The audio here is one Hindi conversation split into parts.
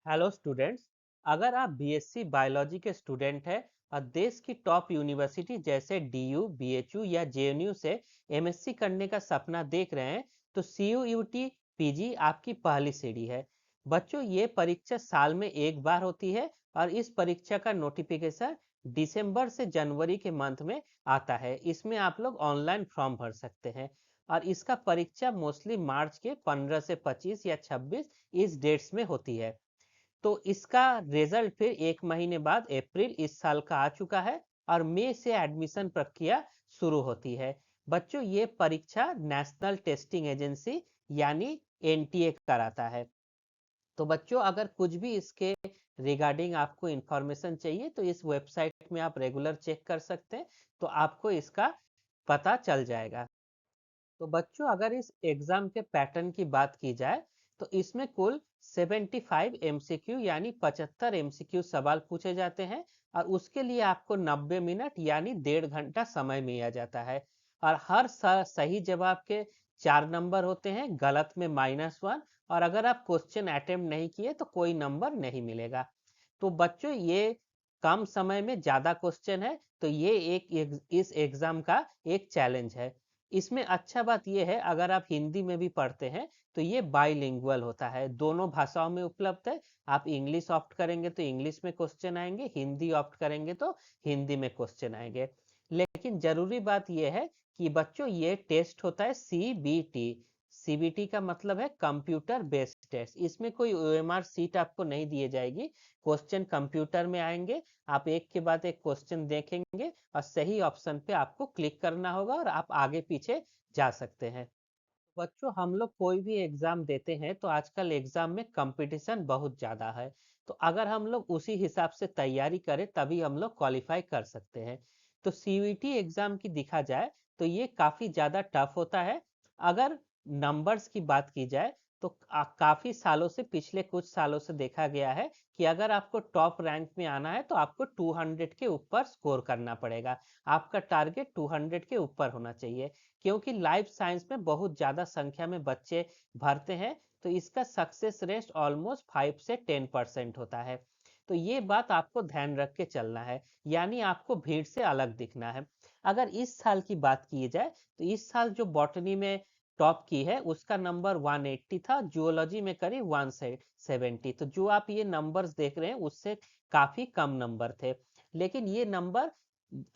Hello students. अगर आप बीएससी बायोलॉजी के स्टूडेंट हैं और देश की टॉप यूनिवर्सिटी जैसे डीयू, बीएचयू या जेएनयू से एमएससी करने का सपना देख रहे हैं तो सीयूईटी पीजी आपकी पहली सीढ़ी है। बच्चों, ये परीक्षा साल में एक बार होती है और इस परीक्षा का नोटिफिकेशन दिसंबर से जनवरी के मंथ में आता है। इसमें आप लोग ऑनलाइन फॉर्म भर सकते हैं और इसका परीक्षा मोस्टली मार्च के 15 से 25 या 26 इस डेट्स में होती है। तो इसका रिजल्ट फिर 1 महीने बाद अप्रैल इस साल का आ चुका है और मई से एडमिशन प्रक्रिया शुरू होती है। बच्चों, ये परीक्षा नेशनल टेस्टिंग एजेंसी यानी एनटीए कराता है। तो बच्चों, अगर कुछ भी इसके रिगार्डिंग आपको इंफॉर्मेशन चाहिए तो इस वेबसाइट में आप रेगुलर चेक कर सकते हैं, तो आपको इसका पता चल जाएगा। तो बच्चों, अगर इस एग्जाम के पैटर्न की बात की जाए तो इसमें कुल 75 एमसीक्यू यानी 75 एमसीक्यू सवाल पूछे जाते हैं और उसके लिए आपको 90 मिनट यानी 1.5 घंटा समय मिला जाता है। और हर सही जवाब के 4 नंबर होते हैं, गलत में -1, और अगर आप क्वेश्चन अटेम्प्ट नहीं किए तो कोई नंबर नहीं मिलेगा। तो बच्चों, ये कम समय में ज्यादा क्वेश्चन है, तो ये इस एग्जाम का एक चैलेंज है। इसमें अच्छा बात यह है, अगर आप हिंदी में भी पढ़ते हैं तो ये बाइलिंगुअल होता है, दोनों भाषाओं में उपलब्ध है। आप इंग्लिश ऑप्ट करेंगे तो इंग्लिश में क्वेश्चन आएंगे, हिंदी ऑप्ट करेंगे तो हिंदी में क्वेश्चन आएंगे। लेकिन जरूरी बात यह है कि बच्चों, ये टेस्ट होता है सीबीटी। सीबीटी का मतलब है कंप्यूटर बेस्ड टेस्ट। इसमें कोई ओएमआर सीट आपको नहीं दिए जाएगी। क्वेश्चन कंप्यूटर में आएंगे, आप एक के बाद एक क्वेश्चन देखेंगे और सही ऑप्शन पे आपको क्लिक करना होगा और आप आगे पीछे जा सकते हैं। बच्चों, हम लोग कोई भी एग्जाम देते हैं तो आजकल एग्जाम में कंपटीशन बहुत ज़्यादा है। तो अगर हम लोग उसी हिसाब से तैयारी करें तभी हम लोग क्वालिफाई कर सकते हैं। तो सीयूईटी एग्जाम की देखा जाए तो ये काफ़ी ज़्यादा टफ होता है। अगर नंबर्स की बात की जाए तो काफ़ी सालों से, पिछले कुछ सालों से देखा गया है कि अगर आपको टॉप रैंक में आना है तो आपको 200 के ऊपर स्कोर करना पड़ेगा। आपका टारगेट 200 के ऊपर होना चाहिए, क्योंकि लाइफ साइंस में बहुत ज़्यादा संख्या में बच्चे भरते हैं। तो इसका सक्सेस रेट ऑलमोस्ट 5 से 10% होता है। तो ये बात आपको ध्यान रख के चलना है, यानी आपको भीड़ से अलग दिखना है। अगर इस साल की बात की जाए तो इस साल जो बॉटनी में टॉप की है उसका नंबर 180 था, जुओलॉजी में करीब 170। तो जो आप ये नंबर्स देख रहे हैं उससे काफी कम नंबर थे। लेकिन ये नंबर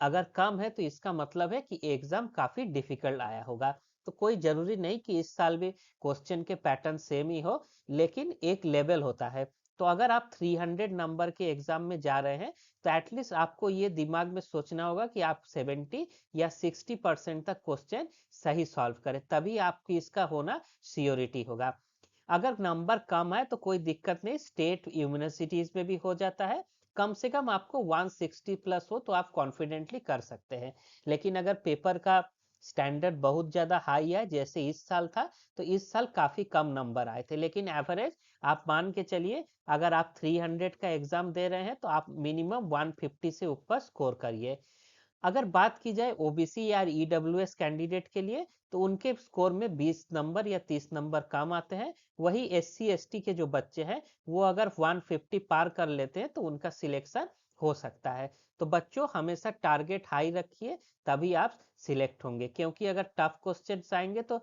अगर कम है तो इसका मतलब है कि एग्जाम काफी डिफिकल्ट आया होगा। तो कोई जरूरी नहीं कि इस साल भी क्वेश्चन के पैटर्न सेम ही हो, लेकिन एक लेवल होता है। तो अगर आप 300 नंबर के एग्जाम में जा रहे हैं तो एटलीस्ट आपको ये दिमाग में सोचना होगा कि आप 70 या 60% तक क्वेश्चन सही सॉल्व करें, तभी आपकी इसका होना श्योरिटी होगा। अगर नंबर कम है तो कोई दिक्कत नहीं, स्टेट यूनिवर्सिटीज में भी हो जाता है। कम से कम आपको 160 प्लस हो तो आप कॉन्फिडेंटली कर सकते हैं। लेकिन अगर पेपर का स्टैंडर्ड बहुत ज्यादा हाई है जैसे इस साल था, तो इस साल काफी कम नंबर आए थे। लेकिन एवरेज आप मान के चलिए, अगर आप 300 का एग्जाम दे रहे हैं तो आप मिनिमम 150 से ऊपर स्कोर करिए। अगर बात की जाए ओबीसी या ईडब्ल्यूएस कैंडिडेट के लिए तो उनके स्कोर में 20 नंबर या 30 नंबर कम आते हैं। वही एससी एसटी के जो बच्चे हैं वो अगर 150 पार कर लेते हैं तो उनका सिलेक्शन हो सकता है। तो बच्चों, हमेशा टारगेट हाई रखिए, तभी आप सिलेक्ट होंगे, क्योंकि अगर टफ क्वेश्चन आएंगे तो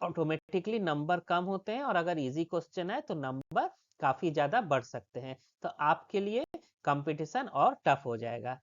ऑटोमेटिकली नंबर कम होते हैं और अगर इजी क्वेश्चन आए तो नंबर काफी ज्यादा बढ़ सकते हैं। तो आपके लिए कंपटीशन और टफ हो जाएगा।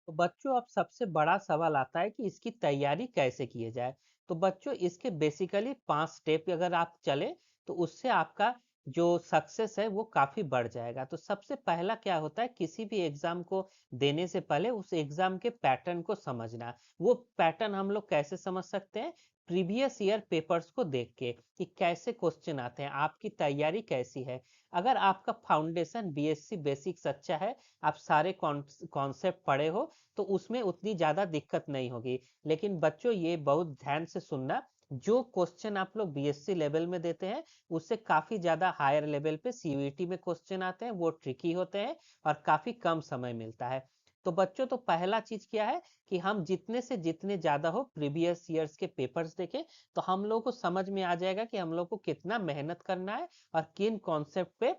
तो बच्चों, अब सबसे बड़ा सवाल आता है कि इसकी तैयारी कैसे की जाए। तो बच्चों, इसके बेसिकली 5 स्टेप अगर आप चले तो उससे आपका जो सक्सेस है वो काफी बढ़ जाएगा। तो सबसे पहला क्या होता है, किसी भी एग्जाम को देने से पहले उस एग्जाम के पैटर्न को समझना। वो पैटर्न हम लोग कैसे समझ सकते हैं, प्रीवियस ईयर पेपर्स को देख के कि कैसे क्वेश्चन आते हैं, आपकी तैयारी कैसी है। अगर आपका फाउंडेशन बीएससी बेसिक्स अच्छा है, आप सारे कॉन्सेप्ट पढ़े हो, तो उसमें उतनी ज्यादा दिक्कत नहीं होगी। लेकिन बच्चों, ये बहुत ध्यान से सुनना, जो क्वेश्चन आप लोग बीएससी लेवल में देते हैं उससे काफी ज्यादा हायर लेवल पे सीयूईटी में क्वेश्चन आते हैं, वो ट्रिकी होते हैं और काफी कम समय मिलता है। तो बच्चों, तो पहला चीज क्या है कि हम जितने से जितने ज्यादा हो प्रीवियस ईयर्स के पेपर्स देखें, तो हम लोग को समझ में आ जाएगा कि हम लोग को कितना मेहनत करना है और किन कॉन्सेप्ट पे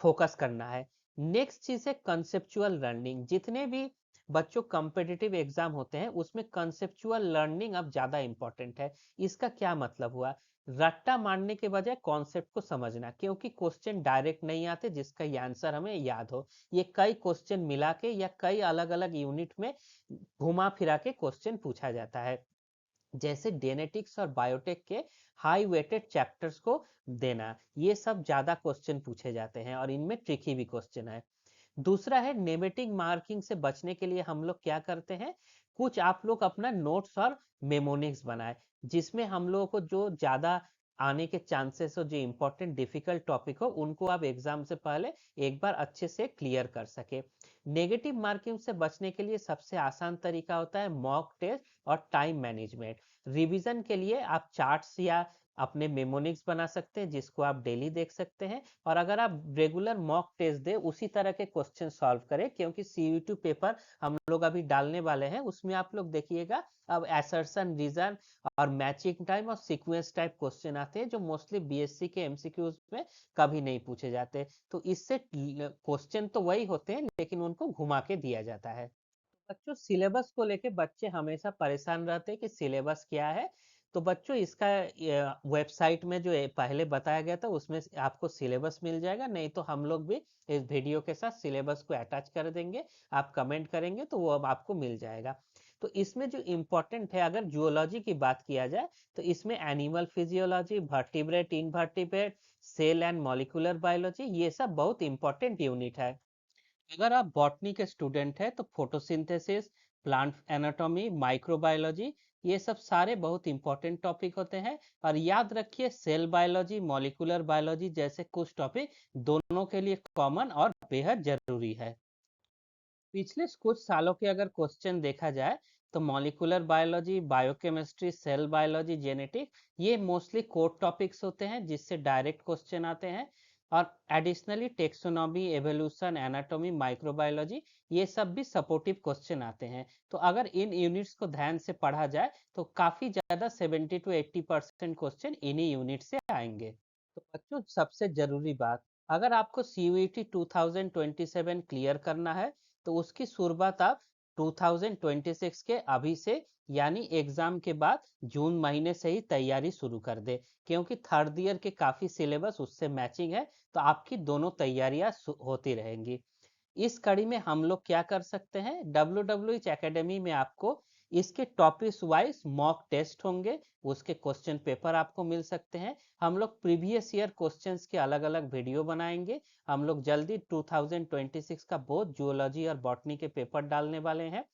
फोकस करना है। नेक्स्ट चीज है कंसेप्चुअल लर्निंग। जितने भी बच्चों कॉम्पिटिटिव एग्जाम होते हैं उसमें कंसेप्चुअल लर्निंग अब ज्यादा इंपॉर्टेंट है। इसका क्या मतलब हुआ? रट्टा मारने के बजाय कॉन्सेप्ट को समझना, क्योंकि क्वेश्चन डायरेक्ट नहीं आते जिसका ये आंसर हमें याद हो। ये कई क्वेश्चन मिला के या कई अलग अलग यूनिट में घुमा फिरा के क्वेश्चन पूछा जाता है। जैसे जेनेटिक्स और बायोटेक के हाई वेटेड चैप्टर्स को देना, ये सब ज्यादा क्वेश्चन पूछे जाते हैं और इनमें ट्रिकी भी क्वेश्चन है। दूसरा है नेगेटिव मार्किंग से बचने के लिए हम लोग क्या करते हैं, कुछ आप लोग अपना नोट्स और मेमोनिक्स बनाए, जिसमें हम लोगों को जो ज्यादा आने के चांसेस हो, जो इंपॉर्टेंट डिफिकल्ट टॉपिक हो, उनको आप एग्जाम से पहले एक बार अच्छे से क्लियर कर सके। नेगेटिव मार्किंग से बचने के लिए सबसे आसान तरीका होता है मॉक टेस्ट और टाइम मैनेजमेंट। रिवीजन के लिए आप चार्ट्स या अपने मेमोनिक्स बना सकते हैं जिसको आप डेली देख सकते हैं। और अगर आप रेगुलर मॉक टेस्ट दे उसी तरह के क्वेश्चन सॉल्व करें, क्योंकि CUET पेपर हम लोग अभी डालने वाले हैं, उसमें आप लोग देखिएगा अब असर्शन, रीजन और मैचिंग टाइम और सीक्वेंस टाइप क्वेश्चन आते हैं, जो मोस्टली BSc के MCQs में कभी नहीं पूछे जाते। तो इससे क्वेश्चन तो वही होते हैं लेकिन उनको घुमा के दिया जाता है। बच्चों सिलेबस को लेके बच्चे हमेशा परेशान रहते हैं कि सिलेबस क्या है। तो बच्चों इसका वेबसाइट में जो पहले बताया गया था उसमें आपको सिलेबस मिल जाएगा, नहीं तो हम लोग भी इस वीडियो के साथ सिलेबस को अटैच कर देंगे। आप कमेंट करेंगे तो वो अब आपको मिल जाएगा। तो इसमें जो इम्पोर्टेंट है, अगर जूलॉजी की बात किया जाए तो इसमें animal physiology, vertebrate, invertebrate, cell and molecular biology, ये सब बहुत इंपॉर्टेंट यूनिट है। अगर आप बॉटनी के स्टूडेंट हैं तो फोटोसिंथेसिस, प्लांट एनाटॉमी, माइक्रोबायोलॉजी, ये सब सारे बहुत इंपॉर्टेंट टॉपिक होते हैं। और याद रखिए सेल बायोलॉजी, मॉलिक्यूलर बायोलॉजी जैसे कुछ टॉपिक दोनों के लिए कॉमन और बेहद जरूरी है। पिछले कुछ सालों के अगर क्वेश्चन देखा जाए तो molecular biology, biochemistry, cell biology, genetic, ये मोस्टली कोर टॉपिक्स होते हैं जिससे डायरेक्ट क्वेश्चन आते हैं। और additionally taxonomy, evolution, anatomy, microbiology, ये सब भी सपोर्टिव क्वेश्चन आते हैं। तो अगर इन यूनिट्स को ध्यान से पढ़ा जाए तो काफी ज्यादा 70 to 80% क्वेश्चन इन्हीं यूनिट से आएंगे। तो बच्चों सबसे जरूरी बात, अगर आपको CUET 2027 क्लियर करना है तो उसकी शुरुआत आप 2026 के अभी से, यानी एग्जाम के बाद जून महीने से ही तैयारी शुरू कर दे, क्योंकि थर्ड ईयर के काफी सिलेबस उससे मैचिंग है। तो आपकी दोनों तैयारियां होती रहेंगी। इस कड़ी में हम लोग क्या कर सकते हैं, WWH एकेडमी में आपको इसके टॉपिक्स वाइज मॉक टेस्ट होंगे, उसके क्वेश्चन पेपर आपको मिल सकते हैं। हम लोग प्रीवियस ईयर क्वेश्चंस के अलग अलग वीडियो बनाएंगे। हम लोग जल्दी 2026 का बोथ जूलॉजी और बॉटनी के पेपर डालने वाले हैं।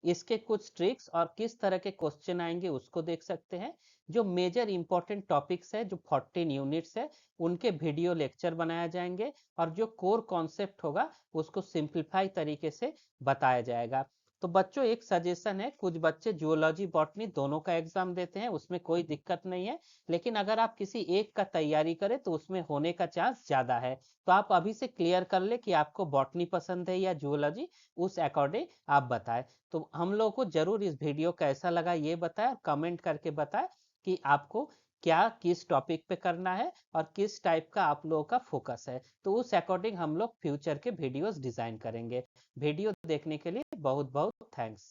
इसके कुछ ट्रिक्स और किस तरह के क्वेश्चन आएंगे उसको देख सकते हैं। जो मेजर इंपॉर्टेंट टॉपिक्स है, जो 14 यूनिट्स है, उनके वीडियो लेक्चर बनाया जाएंगे। और जो कोर कॉन्सेप्ट होगा उसको सिंप्लीफाई तरीके से बताया जाएगा। तो बच्चों एक सजेशन है, कुछ बच्चे जूलॉजी बॉटनी दोनों का एग्जाम देते हैं, उसमें कोई दिक्कत नहीं है। लेकिन अगर आप किसी एक का तैयारी करें तो उसमें होने का चांस ज्यादा है। तो आप अभी से क्लियर कर ले कि आपको बॉटनी पसंद है या जूलॉजी, उस अकॉर्डिंग आप बताएं। तो हम लोगों को जरूर इस वीडियो कैसा लगा ये बताएं और कमेंट करके बताएं कि आपको क्या किस टॉपिक पे करना है और किस टाइप का आप लोगों का फोकस है। तो उस अकॉर्डिंग हम लोग फ्यूचर के वीडियोस डिजाइन करेंगे। वीडियो देखने के लिए बहुत बहुत थैंक्स।